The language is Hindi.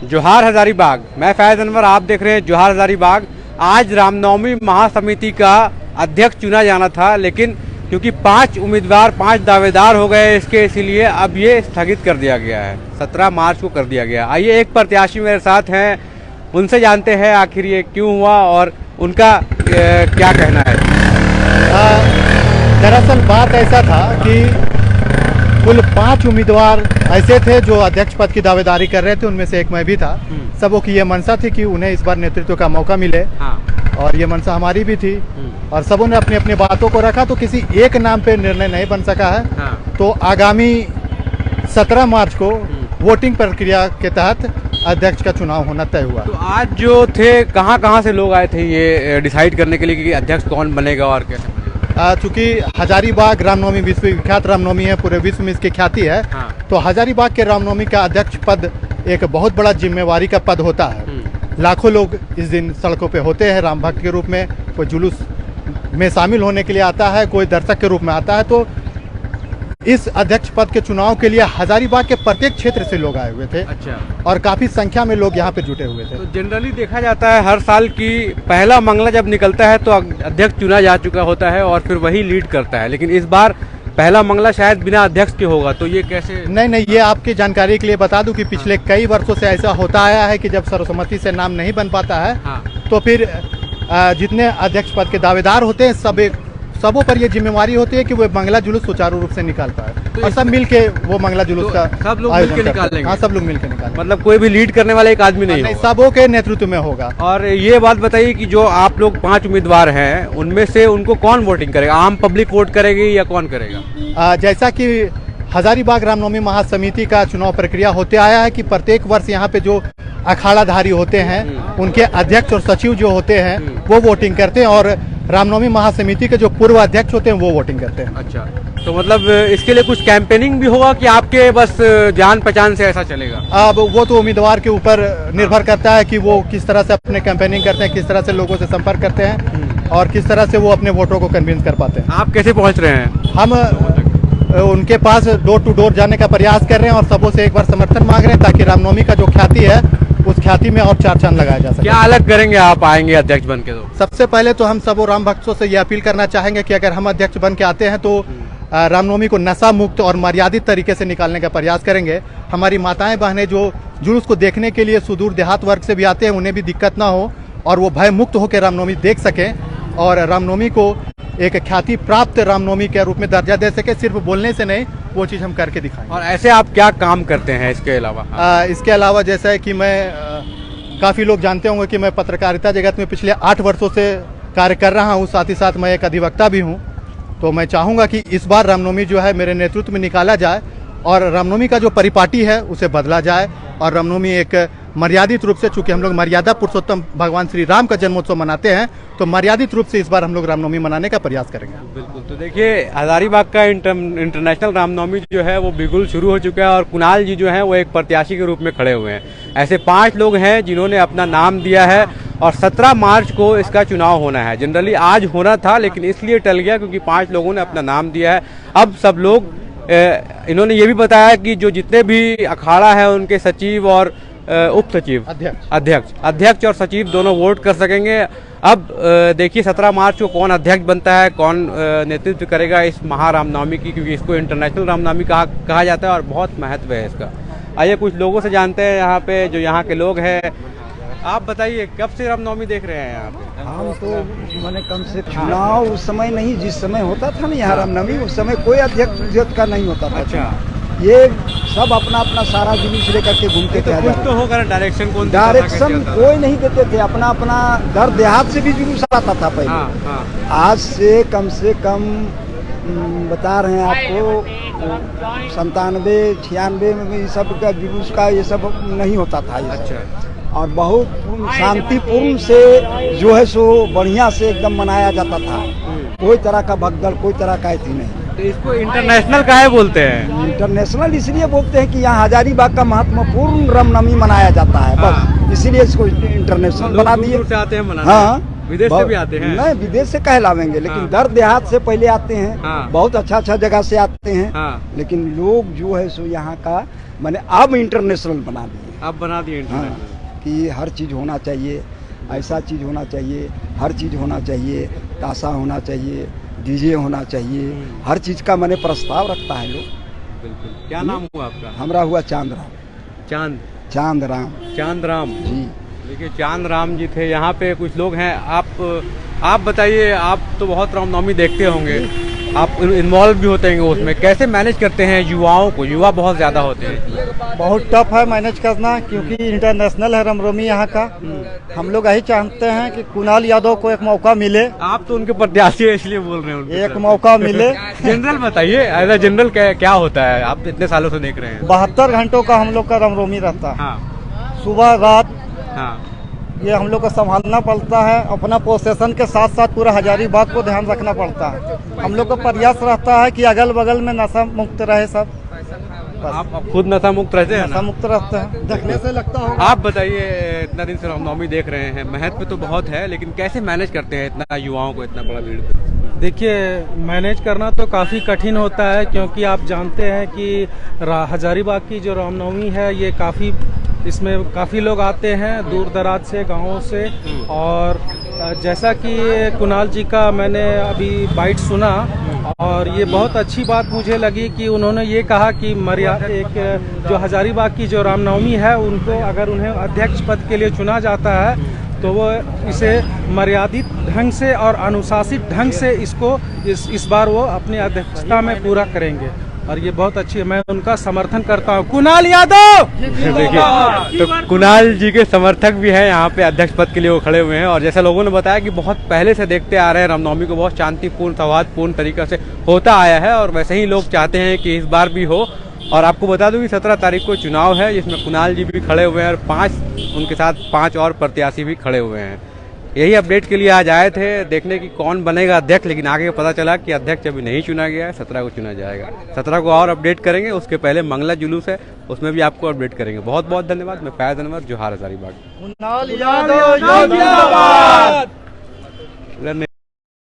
जोहार हजारीबाग। मैं फैज अनवर, आप देख रहे हैं जोहार हजारीबाग। आज रामनवमी महासमिति का अध्यक्ष चुना जाना था, लेकिन क्योंकि 5 उम्मीदवार 5 दावेदार हो गए इसके, इसीलिए अब ये स्थगित कर दिया गया है। 17 मार्च को कर दिया गया। आइए एक प्रत्याशी मेरे साथ हैं, उनसे जानते हैं आखिर ये क्यों हुआ और उनका क्या कहना है। दरअसल बात ऐसा था कि कुल 5 उम्मीदवार ऐसे थे जो अध्यक्ष पद की दावेदारी कर रहे थे, उनमें से एक मैं भी था। सबों की ये मनसा थी कि उन्हें इस बार नेतृत्व का मौका मिले। और ये मनसा हमारी भी थी और सबों ने अपनी अपनी बातों को रखा, तो किसी एक नाम पे निर्णय नहीं बन सका है। तो आगामी 17 मार्च को वोटिंग प्रक्रिया के तहत अध्यक्ष का चुनाव होना तय हुआ। तो आज जो थे कहाँ से लोग आए थे ये डिसाइड करने के लिए कि अध्यक्ष कौन बनेगा और कैसे बनेगा? चूंकि हजारीबाग रामनवमी विश्वविख्यात रामनवमी है, पूरे विश्व में इसकी ख्याति है। तो हजारीबाग के रामनवमी का अध्यक्ष पद एक बहुत बड़ा जिम्मेवारी का पद होता है। लाखों लोग इस दिन सड़कों पे होते हैं राम भक्त के रूप में। कोई जुलूस में शामिल होने के लिए आता है, कोई दर्शक के रूप में आता है। तो इस अध्यक्ष पद के चुनाव के लिए हजारीबाग के प्रत्येक क्षेत्र से लोग आए हुए थे। अच्छा। और काफी संख्या में लोग यहाँ पे जुटे हुए थे। तो जनरली देखा जाता है हर साल की पहला मंगला जब निकलता है तो अध्यक्ष चुना जा चुका होता है और फिर वही लीड करता है, लेकिन इस बार पहला मंगला शायद बिना अध्यक्ष के होगा। तो ये कैसे? नहीं, ये आपकी जानकारी के लिए बता दूं कि पिछले कई वर्षों से ऐसा होता आया है कि जब सर्वसम्मति से नाम नहीं बन पाता है तो फिर जितने अध्यक्ष पद के दावेदार होते हैं सबों पर ये जिम्मेवारी होती है कि वो मंगला जुलूस सुचारू रूप से निकाल पाए। तो और सब मिलके वो मंगला जुलूस का सब लोग मिलके निकालेंगे। हाँ, सब लोग मिलके निकालेंगे। मतलब कोई भी लीड करने वाला एक आदमी नहीं होगा। सबों के नेतृत्व में होगा। और ये बात बताइए कि जो आप लोग 5 उम्मीदवार हैं उनमें से उनको कौन वोटिंग करेगा? आम पब्लिक वोट करेगी या कौन करेगा? जैसा कि हजारीबाग रामनवमी महासमिति का चुनाव प्रक्रिया होते आया है कि प्रत्येक वर्ष यहाँ पे जो अखाड़ाधारी होते हैं उनके अध्यक्ष और सचिव जो होते हैं वो वोटिंग करते हैं, और रामनवमी महासमिति के जो पूर्व अध्यक्ष होते हैं वो वोटिंग करते हैं। अच्छा, तो मतलब इसके लिए कुछ कैंपेनिंग भी होगा कि आपके बस जान पहचान से ऐसा चलेगा? अब वो तो उम्मीदवार के ऊपर निर्भर करता है कि वो किस तरह से अपने कैंपेनिंग करते हैं, किस तरह से लोगों से संपर्क करते हैं और किस तरह से वो अपने वोटरों को कन्विंस कर पाते हैं। आप कैसे पहुँच रहे हैं? हम उनके पास डोर टू डोर जाने का प्रयास कर रहे हैं और सबों से एक बार समर्थन मांग रहे हैं ताकि रामनवमी का जो ख्याति है उस ख्याति में और 4 चांद लगाया जा सके। क्या अलग करेंगे आप आएंगे अध्यक्ष बन के? तो सबसे पहले तो हम सब राम भक्तों से ये अपील करना चाहेंगे कि अगर हम अध्यक्ष बन के आते हैं तो रामनवमी को नशा मुक्त और मर्यादित तरीके से निकालने का प्रयास करेंगे। हमारी माताएं बहनें जो जुलूस को देखने के लिए सुदूर देहात वर्ग से भी आते हैं, उन्हें भी दिक्कत ना हो और वो भय मुक्त होकर रामनवमी देख सकें और रामनवमी को एक ख्याति प्राप्त रामनवमी के रूप में दर्जा दे सके। सिर्फ बोलने से नहीं, वो चीज़ हम करके दिखाएंगे। और ऐसे आप क्या काम करते हैं इसके अलावा? इसके अलावा जैसा है कि मैं काफ़ी लोग जानते होंगे कि मैं पत्रकारिता जगत में पिछले 8 वर्षों से कार्य कर रहा हूँ। साथ ही साथ मैं एक अधिवक्ता भी हूँ। तो मैं चाहूँगा कि इस बार रामनवमी जो है मेरे नेतृत्व में निकाला जाए और रामनवमी का जो परिपाटी है उसे बदला जाए और रामनवमी एक मर्यादित रूप से, चूंकि हम लोग मर्यादा पुरुषोत्तम भगवान श्री राम का जन्मोत्सव मनाते हैं, तो मर्यादित रूप से इस बार हम लोग रामनवमी मनाने का प्रयास करेंगे। बिल्कुल। तो देखिए हजारीबाग का इंटरनेशनल रामनवमी जो है वो बिल्कुल शुरू हो चुका है और कुणाल जी जो है वो एक प्रत्याशी के रूप में खड़े हुए हैं। ऐसे 5 लोग हैं जिन्होंने अपना नाम दिया है और 17 मार्च को इसका चुनाव होना है। जनरली आज होना था लेकिन इसलिए टल गया क्योंकि 5 लोगों ने अपना नाम दिया है। अब सब लोग इन्होंने ये भी बताया कि जो जितने भी अखाड़ा है उनके सचिव और उप सचिव, अध्यक्ष और सचिव दोनों वोट कर सकेंगे। अब देखिए 17 मार्च को कौन अध्यक्ष बनता है, कौन नेतृत्व करेगा इस महारामनवमी की, क्योंकि इसको इंटरनेशनल रामनवमी कहा जाता है और बहुत महत्व है इसका। आइए कुछ लोगों से जानते हैं यहाँ पे जो यहाँ के लोग हैं। आप बताइए कब से रामनवमी देख रहे हैं यहाँ पे? हम तो मैंने कम से चुनाव उस समय नहीं, जिस समय होता था ना यहाँ रामनवमी, उस समय कोई अध्यक्ष का नहीं होता था। अच्छा। ये सब अपना अपना सारा जुलूस लेकर के घूमते थे। कुछ तो होगा डायरेक्शन, कौन डायरेक्शन कोई नहीं देते थे। अपना अपना दर देहात से भी जुलूस आता था पहले। आज से कम बता रहे हैं आपको 97, 96 में ये सब का जुलूस का ये सब नहीं होता था। अच्छा। और बहुत शांतिपूर्ण से जो है सो बढ़िया से एकदम मनाया जाता था। कोई तरह का भगदड़, कोई तरह का ऐसी नहीं। तो इसको इंटरनेशनल काहे बोलते हैं? इंटरनेशनल इसलिए बोलते हैं कि यहाँ हजारीबाग का महत्वपूर्ण रामनवमी मनाया जाता है, बस इसीलिए इसको इंटरनेशनल बना दिए। आते हैं मनाने। हाँ, विदेश से भी आते हैं? नहीं, विदेश से कहलावेंगे, लेकिन दर देहात से पहले आते हैं। बहुत अच्छा जगह से आते हैं। लेकिन लोग जो है सो यहाँ का मैंने अब इंटरनेशनल बना दिए। आप बना दिए हाँ, इंटरनेशनल। कि हर चीज़ होना चाहिए, ऐसा चीज़ होना चाहिए, हर चीज़ होना चाहिए, ताशा होना चाहिए, डीजे होना चाहिए, हर चीज़ का मैंने प्रस्ताव रखता है लोग। बिल्कुल। क्या नाम हुआ आपका? हमरा हुआ चांद राम। चांद चांद राम चांद राम जी। देखिए चांद राम जी थे। यहाँ पे कुछ लोग हैं। आप बताइए, आप तो बहुत रामनवमी देखते होंगे, आप इन्वॉल्व भी होते हैं उसमें, कैसे मैनेज करते हैं युवाओं को? युवा बहुत ज़्यादा होते हैं। बहुत टफ है मैनेज करना, क्योंकि इंटरनेशनल है रामनवमी यहाँ का। हम लोग यही चाहते हैं कि कुणाल यादव को एक मौका मिले। आप तो उनके प्रत्याशी है इसलिए बोल रहे हैं उनकी एक तरफ। मौका मिले। जनरल बताइए, एज ए जनरल क्या होता है? आप इतने सालों से देख रहे हैं। 72 घंटों का हम लोग का रामनवमी रहता है, हाँ सुबह रात। हाँ। ये हम लोग को संभालना पड़ता है, अपना प्रोसेशन के साथ साथ पूरा हजारीबाग को ध्यान रखना पड़ता है। हम लोग का प्रयास रहता है कि अगल बगल में नशा मुक्त रहे सब। आप खुद नशा मुक्त रहते हैं नशा ना? मुक्त रहते हैं, देखने से लगता होगा। आप बताइए, इतना दिन से रामनवमी देख रहे हैं, महत्व तो बहुत है, लेकिन कैसे मैनेज करते हैं इतना युवाओं को, इतना बड़ा भीड़? देखिए, मैनेज करना तो काफ़ी कठिन होता है, क्योंकि आप जानते हैं कि हजारीबाग की जो रामनवमी है ये इसमें काफ़ी लोग आते हैं दूर दराज से, गाँवों से। और जैसा कि कुणाल जी का मैंने अभी बाइट सुना, और ये बहुत अच्छी बात मुझे लगी कि उन्होंने ये कहा कि एक जो हजारीबाग की जो रामनवमी है, उनको अगर उन्हें अध्यक्ष पद के लिए चुना जाता है तो वो इसे मर्यादित ढंग से और अनुशासित ढंग से इस बार वो अपनी अध्यक्षता में पूरा करेंगे, और ये बहुत अच्छी है। मैं उनका समर्थन करता हूँ। कुणाल यादव। देखिए, तो कुणाल जी के समर्थक भी हैं यहाँ पे, अध्यक्ष पद के लिए वो खड़े हुए हैं। और जैसा लोगों ने बताया कि बहुत पहले से देखते आ रहे हैं रामनवमी को, बहुत शांतिपूर्ण सौहार्दपूर्ण तरीके से होता आया है, और वैसे ही लोग चाहते हैं कि इस बार भी हो। और आपको बता दूं कि 17 तारीख को चुनाव है, जिसमें कुणाल जी भी खड़े हुए हैं, और उनके साथ 5 और प्रत्याशी भी खड़े हुए हैं। यही अपडेट के लिए आज आए थे, देखने की कौन बनेगा अध्यक्ष, लेकिन आगे पता चला कि अध्यक्ष अभी नहीं चुना गया है, 17 को चुना जाएगा। 17 को और अपडेट करेंगे, उसके पहले मंगला जुलूस है, उसमें भी आपको अपडेट करेंगे। बहुत बहुत धन्यवाद। मैं फैज अनवर, जोहार हजारीबाग। कुणाल यादव जिंदाबाद।